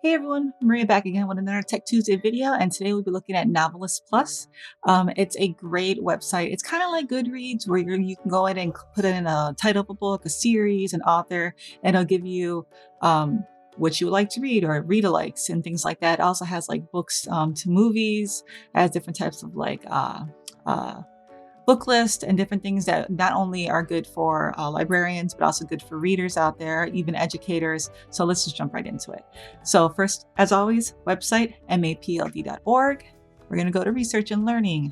Hey everyone, Maria back again with another Tech Tuesday video, and today we'll be looking at Novelist Plus. It's a great website. It's kind of like Goodreads, where you can go in and put in a title of a book, a series, an author, and it'll give you what you would like to read or read-alikes and things like that. It also has like books to movies, has different types of uh, book list and different things that not only are good for librarians, but also good for readers out there, even educators. So let's just jump right into it. So first, as always, website, mapld.org. We're gonna go to research and learning,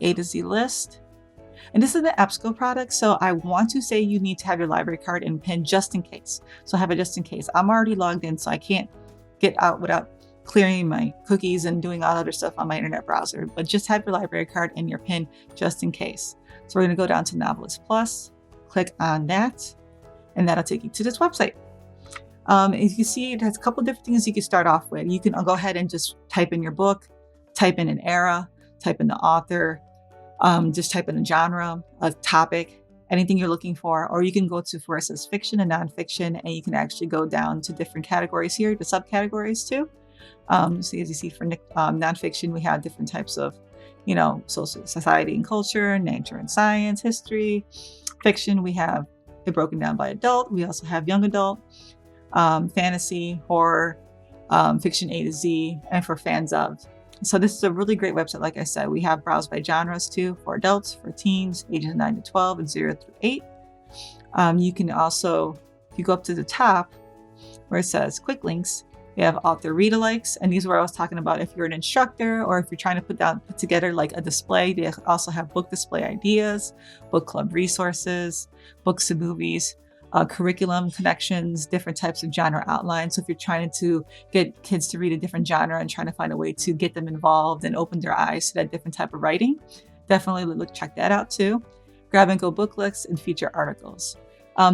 A to Z list. And this is the EBSCO product. So I want to say you need to have your library card and PIN just in case. So have it just in case. I'm already logged in, so I can't get out without clearing my cookies and doing all other stuff on my internet browser, but just have your library card and your PIN just in case. So we're going to go down to Novelist Plus, click on that, and that'll take you to this website. As you can see, it has a couple different things you can start off with. You can go ahead and just type in your book, type in an era, type in the author, just type in a genre, a topic, anything you're looking for, or you can go to where it says fiction and nonfiction, and you can actually go down to different categories here, the subcategories too. So as you see for nonfiction, we have different types of, social society and culture, nature and science, history. Fiction, we have it broken down by adult. We also have young adult, fantasy, horror, fiction A to Z, and for fans of. So this is a really great website. Like I said, we have browse by genres too, for adults, for teens, ages 9 to 12 and 0 through 8. You can also, if you go up to the top where it says quick links, we have author read-alikes, and these are what I was talking about. If you're an instructor or if you're trying to put together like a display, they also have book display ideas, book club resources, books and movies, curriculum connections, different types of genre outlines. So if you're trying to get kids to read a different genre and trying to find a way to get them involved and open their eyes to that different type of writing, definitely check that out too. Grab and go book lists and feature articles.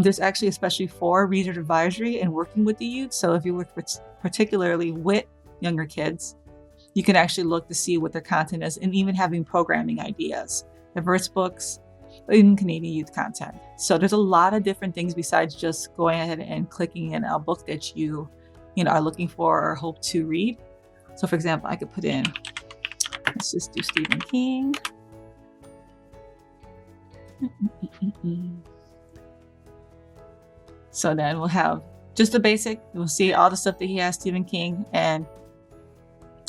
There's actually especially for reader advisory and working with the youth. So if you work particularly with younger kids, you can actually look to see what their content is, and even having programming ideas, diverse books, even Canadian youth content. So there's a lot of different things besides just going ahead and clicking in a book that you are looking for or hope to read. So for example, I could put in, let's just do Stephen King. So then we'll have just the basic. We'll see all the stuff that he has, Stephen King, and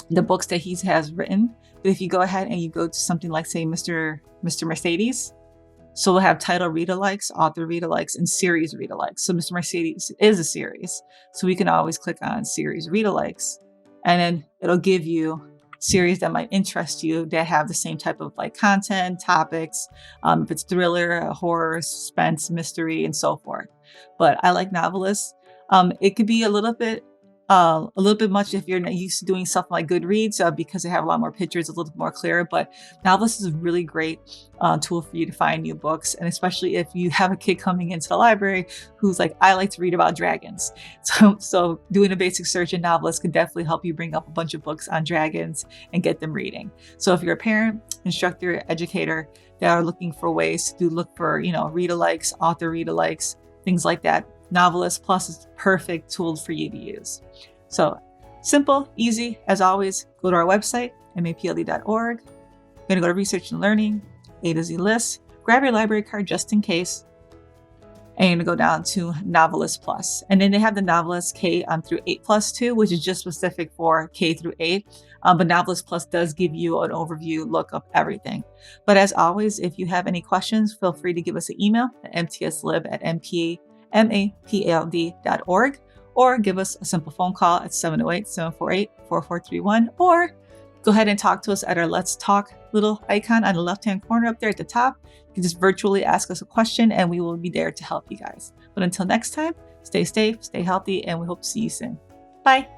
the books that he has written. But if you go ahead and you go to something like, say, Mr. Mercedes, so we'll have title read-alikes, author read-alikes, and series read-alikes. So Mr. Mercedes is a series. So we can always click on series read-alikes, and then it'll give you series that might interest you that have the same type of like content, topics, if it's thriller, horror, suspense, mystery, and so forth. But I like Novelist. It could be a little bit much if you're not used to doing stuff like Goodreads, because they have a lot more pictures, a little bit more clear. But Novelist is a really great tool for you to find new books, and especially if you have a kid coming into the library who's like, I like to read about dragons. So doing a basic search in Novelist can definitely help you bring up a bunch of books on dragons and get them reading. So if you're a parent, instructor, educator that are looking for ways to look for, read-alikes, author read-alikes, things like that, Novelist Plus is the perfect tool for you to use. So simple, easy. As always, go to our website, mapld.org. You're going to go to research and learning, A to Z list. Grab your library card just in case. And you're going to go down to Novelist Plus. And then they have the Novelist K through 8 Plus too, which is just specific for K through 8. But Novelist Plus does give you an overview look of everything. But as always, if you have any questions, feel free to give us an email at mtslib@mapld.org, or give us a simple phone call at 708-748-4431, or go ahead and talk to us at our Let's Talk little icon on the left-hand corner up there at the top. You can just virtually ask us a question and we will be there to help you guys. But until next time, stay safe, stay healthy, and we hope to see you soon. Bye.